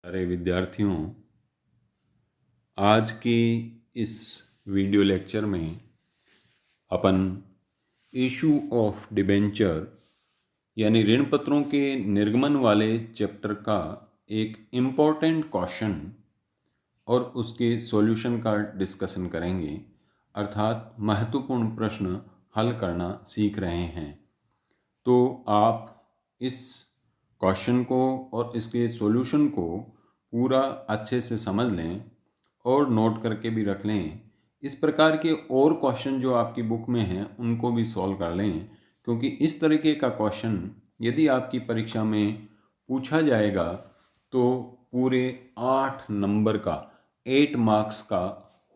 अरे विद्यार्थियों, आज की इस वीडियो लेक्चर में अपन इशू ऑफ डिबेंचर यानी ऋण पत्रों के निर्गमन वाले चैप्टर का एक इम्पोर्टेंट क्वेश्चन और उसके सॉल्यूशन का डिस्कशन करेंगे। अर्थात महत्वपूर्ण प्रश्न हल करना सीख रहे हैं। तो आप इस क्वेश्चन को और इसके सॉल्यूशन को पूरा अच्छे से समझ लें और नोट करके भी रख लें। इस प्रकार के और क्वेश्चन जो आपकी बुक में हैं उनको भी सॉल्व कर लें, क्योंकि इस तरीके का क्वेश्चन यदि आपकी परीक्षा में पूछा जाएगा तो पूरे 8 नंबर का 8 मार्क्स का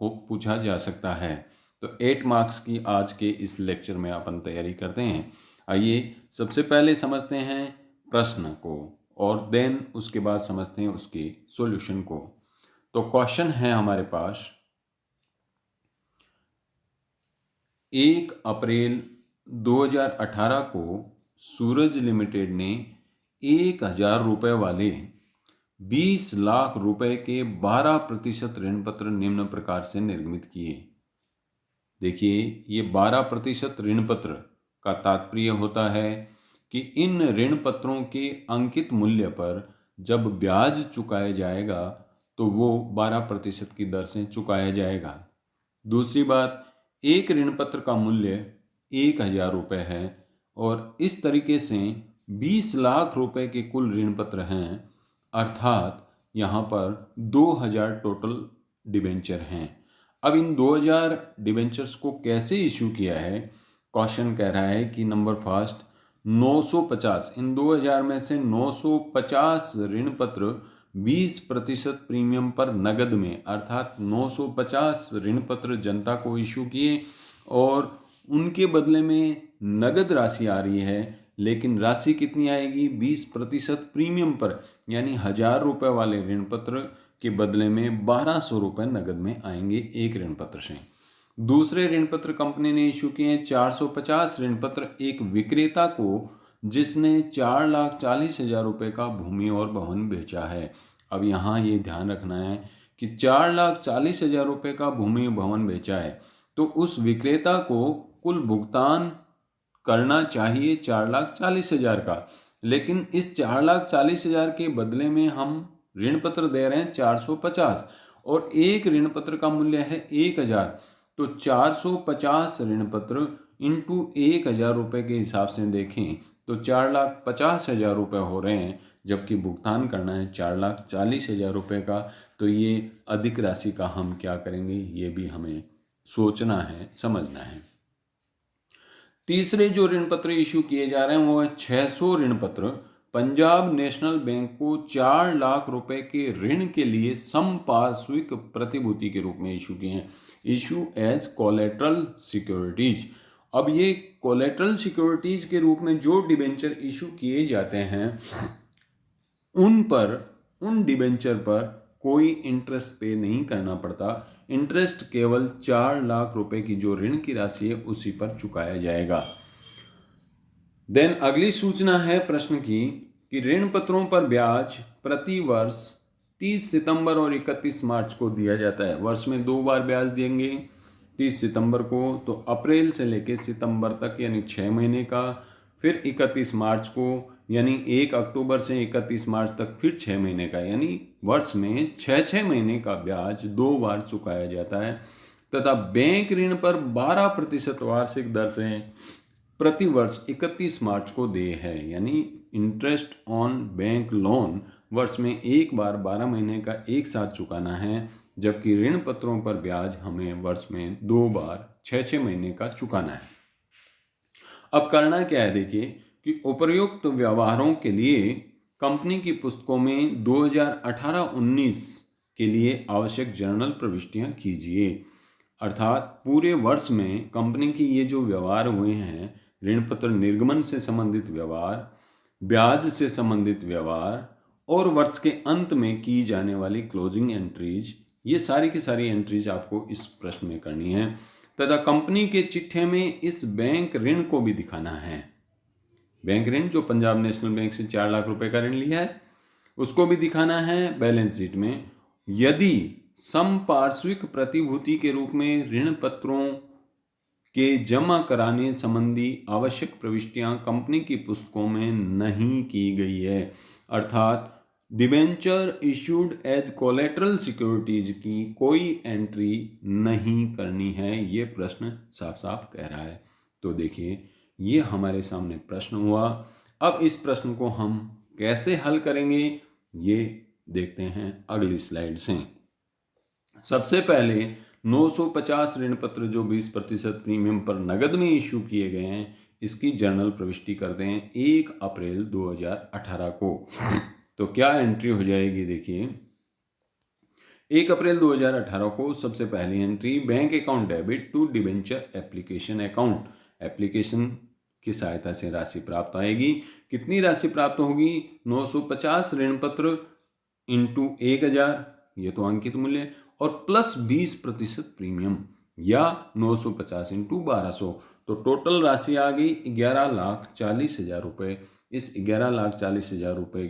पूछा जा सकता है। तो 8 मार्क्स की आज के इस लेक्चर में अपन तैयारी करते हैं। आइए सबसे पहले समझते हैं प्रश्न को और देन उसके बाद समझते हैं उसके सॉल्यूशन को। तो क्वेश्चन है हमारे पास, 1 अप्रैल 2018 को सूरज लिमिटेड ने 1000 रुपये वाले 20 लाख रुपए के 12% ऋण पत्र निम्न प्रकार से निर्मित किए। देखिए, ये 12% ऋण पत्र का तात्पर्य होता है कि इन ऋण पत्रों के अंकित मूल्य पर जब ब्याज चुकाया जाएगा तो वो 12% की दर से चुकाया जाएगा। दूसरी बात, एक ऋण पत्र का मूल्य 1000 रुपये है और इस तरीके से 20 लाख रुपए के कुल ऋण पत्र हैं, अर्थात यहाँ पर 2000 टोटल डिबेंचर हैं। अब इन 2000 डिबेंचर्स को कैसे इशू किया है? क्वेश्चन कह रहा है कि नंबर फर्स्ट 950, इन 2000 में से 950 ऋण पत्र 20% प्रीमियम पर नगद में, अर्थात 950 ऋण पत्र जनता को इशू किए और उनके बदले में नगद राशि आ रही है। लेकिन राशि कितनी आएगी? 20% प्रीमियम पर, यानी 1000 रुपये वाले ऋण पत्र के बदले में 1200 रुपये नगद में आएंगे एक ऋण पत्र से। दूसरे ऋण पत्र कंपनी ने इशू किए हैं 450 ऋण पत्र एक विक्रेता को जिसने 4,40,000 रुपये का भूमि और भवन बेचा है। अब यहाँ ये ध्यान रखना है कि 4,40,000 रुपये का भूमि भवन बेचा है तो उस विक्रेता को कुल भुगतान करना चाहिए 4,40,000 का, लेकिन इस 4,40,000 के बदले में हम ऋण पत्र दे रहे हैं 450 और एक ऋण पत्र का मूल्य है 1000। तो 450 ऋण पत्र इंटू 1000 रुपये के हिसाब से देखें तो 4,50,000 रुपये हो रहे हैं, जबकि भुगतान करना है 4,40,000 रुपये का। तो ये अधिक राशि का हम क्या करेंगे, ये भी हमें सोचना है, समझना है। तीसरे जो ऋण पत्र इशू किए जा रहे हैं वो है 600 ऋण पत्र पंजाब नेशनल बैंक को 4 लाख रुपए के ऋण के लिए संपार्श्विक प्रतिभूति के रूप में इशू किए हैं, इशू एज कोलेट्रल सिक्योरिटीज। अब ये कोलेट्रल सिक्योरिटीज के रूप में जो डिबेंचर इशू किए जाते हैं उन डिबेंचर पर कोई इंटरेस्ट पे नहीं करना पड़ता। इंटरेस्ट केवल 4 लाख रुपए की जो ऋण की राशि है उसी पर चुकाया जाएगा। देन अगली सूचना है प्रश्न की कि ऋण पत्रों पर ब्याज प्रति वर्ष 30 सितंबर और 31 मार्च को दिया जाता है। वर्ष में 2 बार ब्याज देंगे, 30 सितंबर को तो अप्रैल से लेकर सितंबर तक यानी 6 महीने का, फिर 31 मार्च को यानी 1 अक्टूबर से 31 मार्च तक फिर 6 महीने का, यानी वर्ष में 6 महीने का ब्याज 2 बार चुकाया जाता है। तथा बैंक ऋण पर 12% वार्षिक दर से प्रति वर्ष 31 मार्च को देय है, यानी इंटरेस्ट ऑन बैंक लोन वर्ष में एक बार 12 महीने का एक साथ चुकाना है, जबकि ऋण पत्रों पर ब्याज हमें वर्ष में 2 बार 6 महीने का चुकाना है। अब करना क्या है, देखिए कि उपर्युक्त व्यवहारों के लिए कंपनी की पुस्तकों में 2018-19 के लिए आवश्यक जर्नल प्रविष्टियां कीजिए। अर्थात पूरे वर्ष में कंपनी की ये जो व्यवहार हुए हैं, ऋण पत्र निर्गमन से संबंधित व्यवहार, ब्याज से संबंधित व्यवहार और वर्ष के अंत में की जाने वाली क्लोजिंग एंट्रीज, ये सारी की सारी एंट्रीज आपको इस प्रश्न में करनी है। तथा कंपनी के चिट्ठे में इस बैंक ऋण को भी दिखाना है। बैंक ऋण जो पंजाब नेशनल बैंक से 4 लाख रुपए का ऋण लिया है उसको भी दिखाना है बैलेंस शीट में। यदि संपार्श्विक प्रतिभूति के रूप में ऋण पत्रों के जमा कराने संबंधी आवश्यक प्रविष्टियां कंपनी की पुस्तकों में नहीं की गई है, अर्थात debenture issued as collateral securities की कोई एंट्री नहीं करनी है, ये प्रश्न साफ साफ कह रहा है। तो देखिए ये हमारे सामने प्रश्न हुआ। अब इस प्रश्न को हम कैसे हल करेंगे ये देखते हैं अगली स्लाइड से। सबसे पहले 950 ऋण पत्र जो 20% प्रीमियम पर नगद में इश्यू किए गए हैं, इसकी जर्नल प्रविष्टि करते हैं 1 अप्रैल 2018 को। तो क्या एंट्री हो जाएगी, देखिए 1 अप्रैल 2018 को सबसे पहली entry, bank account debit to debenture application account. Application की सहायता से राशि प्राप्त आएगी। कितनी राशि प्राप्त होगी? 950 ऋण पत्र इंटू 1000, ये तो अंकित मूल्य, और प्लस 20% प्रीमियम, या 950 इंटू 1200, तो टोटल राशि आ गई 11,40,000 रुपये। इस 11,40,000 रुपये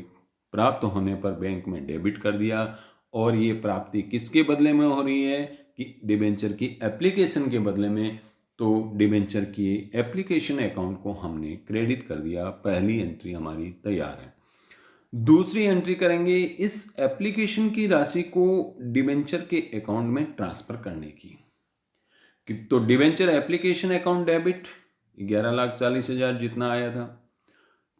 प्राप्त होने पर बैंक में डेबिट कर दिया। और ये प्राप्ति किसके बदले में हो रही है? कि डिबेंचर की एप्लीकेशन के बदले में। तो डिबेंचर की एप्लीकेशन अकाउंट को हमने क्रेडिट कर दिया। पहली एंट्री हमारी तैयार है। दूसरी एंट्री करेंगे इस एप्लीकेशन की राशि को डिबेंचर के अकाउंट में ट्रांसफर करने की। तो डिबेंचर एप्लीकेशन अकाउंट डेबिट 11,40,000 जितना आया था,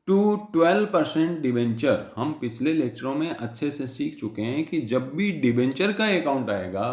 टू 12% डिबेंचर। हम पिछले लेक्चरों में अच्छे से सीख चुके हैं कि जब भी डिबेंचर का अकाउंट आएगा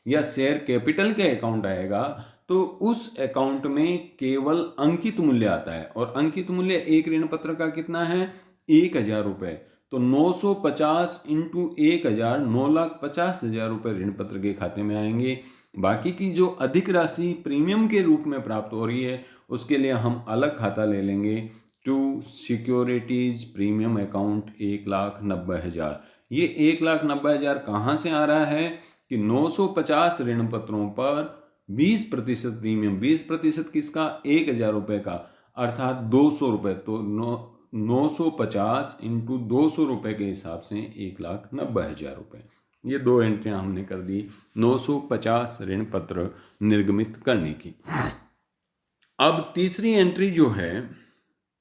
या शेयर कैपिटल का अकाउंट आएगा तो उस अकाउंट में केवल अंकित मूल्य आता है। और अंकित मूल्य एक ऋण पत्र का कितना है? 1,000 रुपये। तो 950 इंटू 1,000, 9,50,000 रुपये ऋण पत्र के खाते में आएंगे। बाकी की जो अधिक राशि प्रीमियम के रूप में प्राप्त हो रही है उसके लिए हम अलग खाता ले लेंगे, टू सिक्योरिटीज प्रीमियम अकाउंट 1,90,000। ये 1,90,000 कहाँ से आ रहा है? कि 950 ऋण पत्रों पर 20% प्रीमियम, 20% किसका? 1,000 रुपये का, अर्थात 200 रुपये। तो 950 इंटू 200 रुपये के हिसाब से 1,90,000 रुपये। ये दो एंट्रियां हमने कर दी 950 ऋण पत्र निर्गमित करने की। अब तीसरी एंट्री जो है,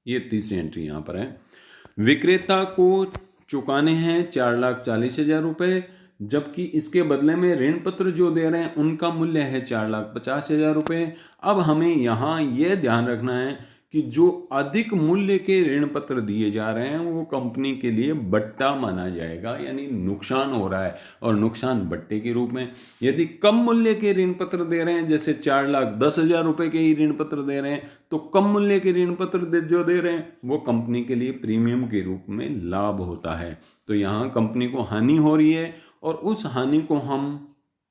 ये तीसरी एंट्री यहाँ पर है, विक्रेता को चुकाने हैं 4,40,000 रुपये, जबकि इसके बदले में ऋण पत्र जो दे रहे हैं उनका मूल्य है 4,50,000 रुपये। अब हमें यहाँ यह ध्यान रखना है कि जो अधिक मूल्य के ऋण पत्र दिए जा रहे हैं वो कंपनी के लिए बट्टा माना जाएगा, यानी नुकसान हो रहा है और नुकसान बट्टे के रूप में। यदि कम मूल्य के ऋण पत्र दे रहे हैं, जैसे 4,10,000 रुपये के ही ऋण पत्र दे रहे हैं, तो कम मूल्य के ऋण पत्र जो दे रहे हैं वो कंपनी के लिए प्रीमियम के रूप में लाभ होता है। तो यहाँ कंपनी को हानि हो रही है और उस हानि को हम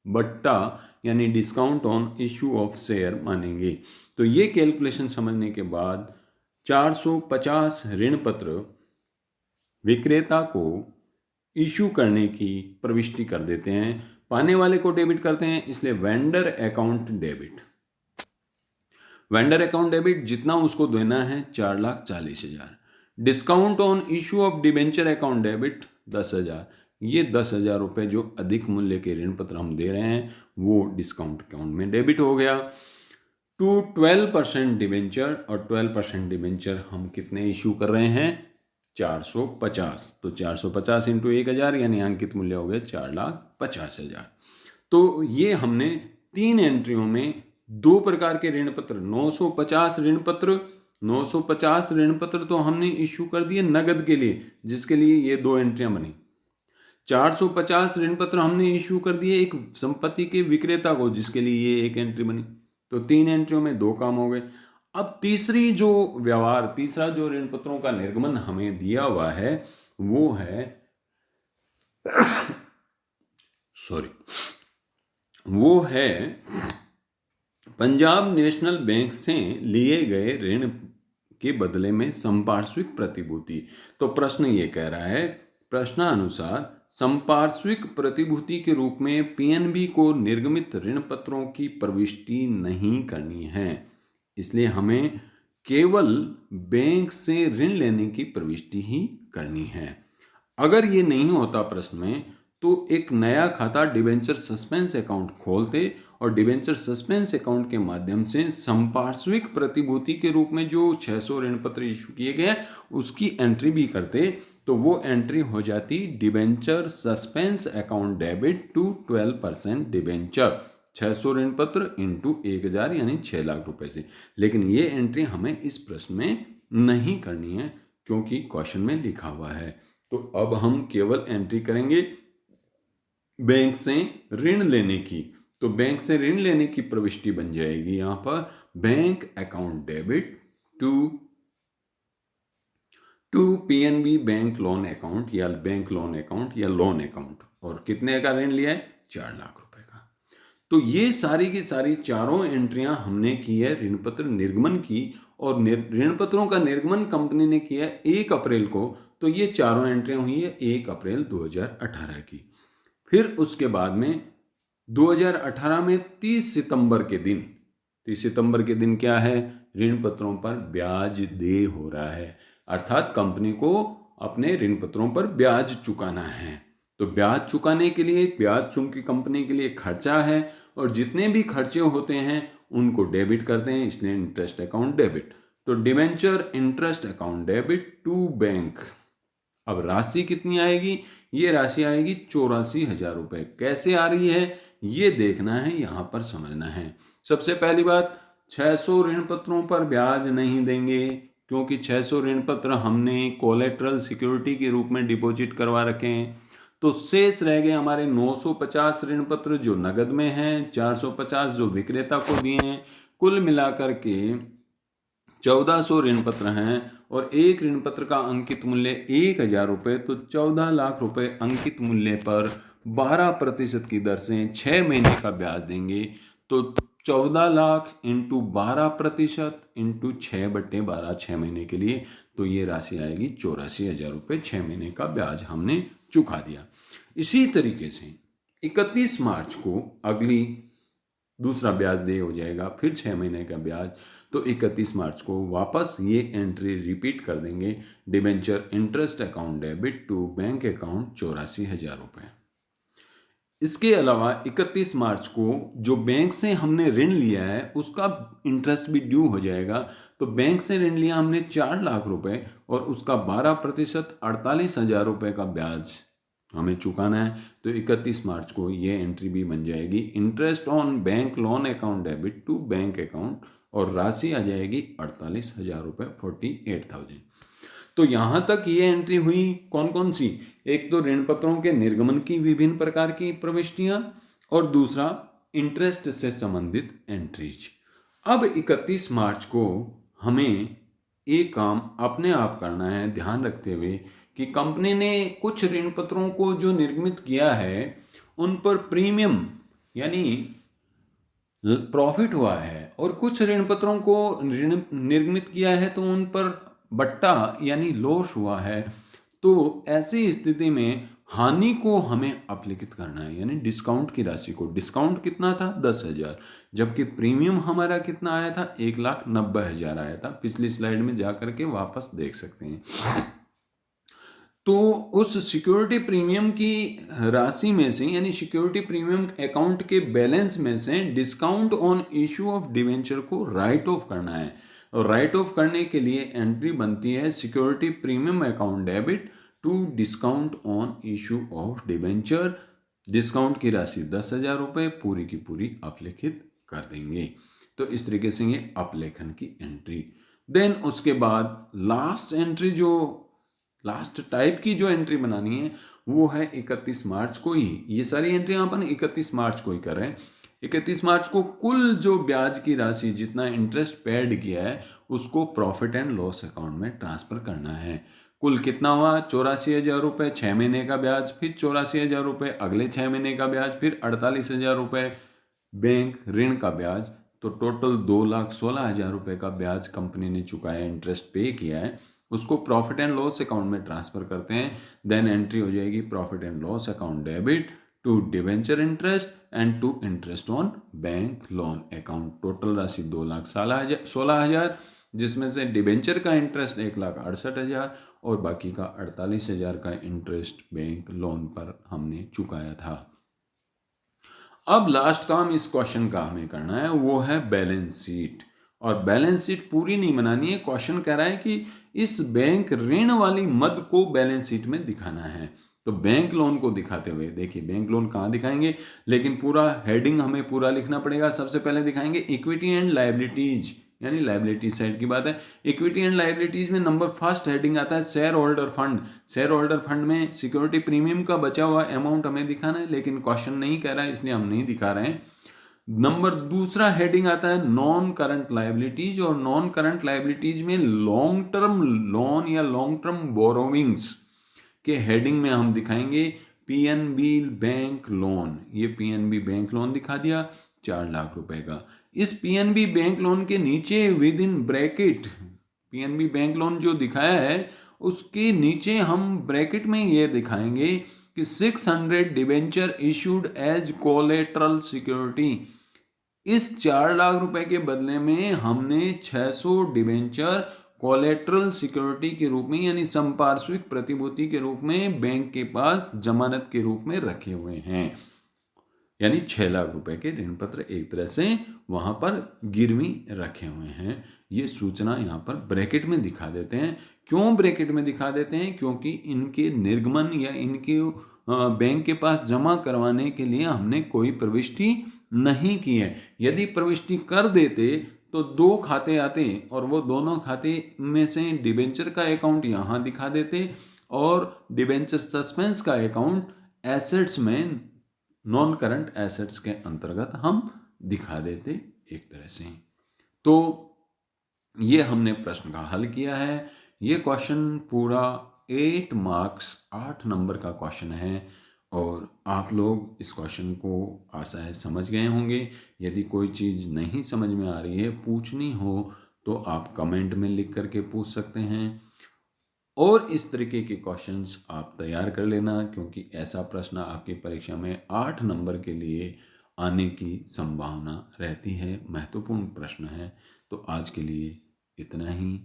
बट्टा यानी discount on issue of share मानेंगे। तो ये कैलकुलेशन समझने के बाद 450 ऋण पत्र विक्रेता को इश्यू करने की प्रविष्टि कर देते हैं, पाने वाले को डेबिट करते हैं, इसलिए vendor account debit. Vendor account debit जितना उसको देना है 4,40,000। Discount on issue of debenture account debit 10,000। ये 10,000 रुपये जो अधिक मूल्य के ऋण पत्र हम दे रहे हैं वो डिस्काउंट अकाउंट में डेबिट हो गया। टू 12% डिबेंचर, और 12% डिबेंचर हम कितने इशू कर रहे हैं? 450। तो 450 इंटू 1,000 यानी अंकित मूल्य हो गया 4,50,000। तो ये हमने तीन एंट्रियों में दो प्रकार के ऋण पत्र, 950 ऋण पत्र, 950 ऋण पत्र तो हमने इश्यू कर दिए नगद के लिए, जिसके लिए ये दो एंट्रियां बनी। 450 ऋण पत्र हमने इश्यू कर दिए एक संपत्ति के विक्रेता को, जिसके लिए ये एक एंट्री बनी। तो तीन एंट्रियों में दो काम हो गए। अब तीसरा जो ऋण पत्रों का निर्गमन हमें दिया हुआ है वो है वो है पंजाब नेशनल बैंक से लिए गए ऋण के बदले में संपार्श्विक प्रतिभूति। तो प्रश्न ये कह रहा है, प्रश्नानुसार संपार्श्विक प्रतिभूति के रूप में पीएनबी को निर्गमित ऋण पत्रों की प्रविष्टि नहीं करनी है, इसलिए हमें केवल बैंक से ऋण लेने की प्रविष्टि ही करनी है। अगर ये नहीं होता प्रश्न में तो एक नया खाता डिबेंचर सस्पेंस अकाउंट खोलते और डिबेंचर सस्पेंस अकाउंट के माध्यम से संपार्श्विक प्रतिभूति के रूप में जो 600 ऋण पत्र इशू किए गए उसकी एंट्री भी करते, तो वो एंट्री हो जाती debenture suspense account debit to 12% debenture, 600 ऋण पत्र इंटू 1000 यानी 6 लाख रुपए से। लेकिन ये एंट्री हमें इस प्रश्न में नहीं करनी है क्योंकि क्वेश्चन में लिखा हुआ है। तो अब हम केवल एंट्री करेंगे बैंक से ऋण लेने की। तो बैंक से ऋण लेने की प्रविष्टि बन जाएगी यहां पर bank account debit to PNB bank loan account या बैंक लोन अकाउंट या लोन अकाउंट। और कितने का ऋण लिया है? 4 लाख रुपए का। तो ये सारी की सारी चारों एंट्रियां हमने की है ऋण पत्र निर्गमन की, और ऋण पत्रों का निर्गमन कंपनी ने किया है 1 अप्रैल को। तो ये चारों एंट्रियां हुई है 1 अप्रैल 2018 की। फिर उसके बाद में 2018 में 30 सितंबर के दिन, 30 सितंबर के दिन क्या है? ऋण पत्रों पर ब्याज देय हो रहा है, अर्थात कंपनी को अपने ऋण पत्रों पर ब्याज चुकाना है। तो ब्याज चुकाने के लिए, ब्याज चूंकि कंपनी के लिए खर्चा है और जितने भी खर्चे होते हैं उनको डेबिट करते हैं, इसलिए इंटरेस्ट अकाउंट डेबिट। तो debenture interest account debit to bank. अब राशि कितनी आएगी? ये राशि आएगी 84,000 रुपए। कैसे आ रही है ये देखना है, यहां पर समझना है। सबसे पहली बात, 600 ऋण पत्रों पर ब्याज नहीं देंगे क्योंकि 600 ऋण पत्र हमने कोलेट्रल सिक्योरिटी के रूप में डिपॉजिट करवा रखे हैं। तो शेष रह गए हमारे 950 ऋण पत्र जो नगद में हैं, 450 जो विक्रेता को दिए हैं। कुल मिलाकर के 1400 ऋण पत्र हैं और एक ऋण पत्र का अंकित मूल्य 1000 रुपये। तो 14 लाख रुपए अंकित मूल्य पर 12% की दर से 6 महीने का ब्याज देंगे। तो 14 लाख इंटू 12% इंटू 6/12 6 महीने के लिए, तो ये राशि आएगी 84,000 रुपये। 6 महीने का ब्याज हमने चुका दिया। इसी तरीके से 31 मार्च को अगली दूसरा ब्याज दे हो जाएगा, फिर 6 महीने का ब्याज। तो 31 मार्च को वापस ये एंट्री रिपीट कर देंगे, debenture interest account debit to bank account 84,000 रुपये। इसके अलावा 31 मार्च को जो बैंक से हमने ऋण लिया है उसका इंटरेस्ट भी ड्यू हो जाएगा। तो बैंक से ऋण लिया हमने 4 लाख रुपए और उसका 12% 48,000 रुपये का ब्याज हमें चुकाना है। तो 31 मार्च को ये एंट्री भी बन जाएगी, interest on bank loan account debit to bank account, और राशि आ जाएगी 48,000 रुपये, 48,000। तो यहाँ तक ये एंट्री हुई कौन कौन सी? एक तो ऋण पत्रों के निर्गमन की विभिन्न प्रकार की प्रविष्टियां, और दूसरा इंटरेस्ट से संबंधित एंट्रीज। अब 31 मार्च को हमें एक काम अपने आप करना है, ध्यान रखते हुए कि कंपनी ने कुछ ऋण पत्रों को जो निर्गमित किया है उन पर प्रीमियम यानी प्रॉफिट हुआ है, और कुछ ऋण पत्रों को निर्गमित किया है तो उन पर बट्टा यानी लॉस हुआ है। तो ऐसी स्थिति में हानि को हमें अपलिखित करना है, यानी डिस्काउंट की राशि को। डिस्काउंट कितना था? 10,000, जबकि प्रीमियम हमारा कितना आया था? 1,90,000 आया था। पिछली स्लाइड में जाकर के वापस देख सकते हैं। तो उस सिक्योरिटी प्रीमियम की राशि में से, यानी सिक्योरिटी प्रीमियम अकाउंट के बैलेंस में से discount on issue of debenture को राइट ऑफ करना है। और राइट ऑफ करने के लिए एंट्री बनती है security premium account debit to discount on issue of debenture. Discount की राशि 10,000 रुपये पूरी की पूरी अपलेखित कर देंगे। तो इस तरीके से ये अपलेखन की एंट्री। देन उसके बाद लास्ट एंट्री, जो लास्ट टाइप की जो एंट्री बनानी है वो है 31 मार्च को ही। ये सारी एंट्रियां अपन 31 मार्च को ही कर रहे हैं। 31 मार्च को कुल जो ब्याज की राशि, जितना इंटरेस्ट पेड किया है, उसको प्रॉफिट एंड लॉस अकाउंट में ट्रांसफर करना है। कुल कितना हुआ? 84,000 रुपये, 6 महीने का ब्याज, फिर 84,000 रुपये अगले 6 महीने का ब्याज, फिर 48,000 रुपये बैंक ऋण का ब्याज। तो टोटल 2,16,000 रुपये का ब्याज कंपनी ने चुकाया, इंटरेस्ट पे किया है, उसको प्रॉफिट एंड लॉस अकाउंट में ट्रांसफर करते हैं। देन एंट्री हो जाएगी profit and loss account debit to debenture interest and to interest on bank loan account. Total राशि 2,16,000, जिसमें से डिवेंचर का इंटरेस्ट 1,68,000 और बाकी का 48,000 का इंटरेस्ट बैंक लोन पर हमने चुकाया था। अब लास्ट काम इस क्वेश्चन का हमें करना है, वो है बैलेंस शीट। और बैलेंस शीट पूरी नहीं बनानी है, क्वेश्चन कह रहा है कि इस बैंक ऋण वाली मद को बैलेंस शीट में दिखाना है। तो बैंक लोन को दिखाते हुए, देखिए बैंक लोन कहाँ दिखाएंगे, लेकिन पूरा हेडिंग हमें पूरा लिखना पड़ेगा। सबसे पहले दिखाएंगे इक्विटी एंड लायबिलिटीज, यानी लायबिलिटी साइड की बात है। इक्विटी एंड लायबिलिटीज में नंबर फर्स्ट हेडिंग आता है share holder fund. Share holder fund में सिक्योरिटी प्रीमियम का बचा हुआ अमाउंट हमें दिखाना है, लेकिन क्वेश्चन नहीं कह रहा है इसलिए हम नहीं दिखा रहे हैं। नंबर दूसरा हेडिंग आता है नॉन करंट लायबिलिटीज, और नॉन करंट लायबिलिटीज में लॉन्ग टर्म लोन या लॉन्ग टर्म बोरोविंग्स के हेडिंग में हम दिखाएंगे पीएनबी बैंक लोन। ये पीएनबी बैंक लोन दिखा दिया 4 लाख रुपए का। इस पीएनबी बैंक लोन के नीचे with in bracket PNB bank loan जो दिखाया है उसके नीचे हम ब्रैकेट में ये दिखाएंगे कि 600 debenture issued as collateral security. इस 4 लाख रुपए के बदले में हमने 600 डिबेंचर कोलेटरल सिक्योरिटी के रूप में, यानी संपार्श्विक प्रतिभूति के रूप में बैंक के पास जमानत के रूप में रखे हुए हैं। यानी 6 लाख रुपए के ऋण पत्र एक तरह से वहां पर गिरवी रखे हुए हैं। ये सूचना यहाँ पर ब्रैकेट में दिखा देते हैं। क्यों ब्रैकेट में दिखा देते हैं? क्योंकि इनके निर्गमन या इनके बैंक के पास जमा करवाने के लिए हमने कोई प्रविष्टि नहीं की है। यदि प्रविष्टि कर देते तो 2 खाते आते और वो दोनों खाते में से डिबेंचर का अकाउंट यहाँ दिखा देते और डिबेंचर सस्पेंस का अकाउंट एसेट्स में नॉन करंट एसेट्स के अंतर्गत हम दिखा देते एक तरह से। तो ये हमने प्रश्न का हल किया है। ये क्वेश्चन पूरा 8 मार्क्स 8 नंबर का क्वेश्चन है और आप लोग इस क्वेश्चन को आशा है समझ गए होंगे। यदि कोई चीज़ नहीं समझ में आ रही है, पूछनी हो तो आप कमेंट में लिख करके पूछ सकते हैं और इस तरीके के क्वेश्चंस आप तैयार कर लेना, क्योंकि ऐसा प्रश्न आपकी परीक्षा में 8 नंबर के लिए आने की संभावना रहती है। महत्वपूर्ण प्रश्न है। तो आज के लिए इतना ही।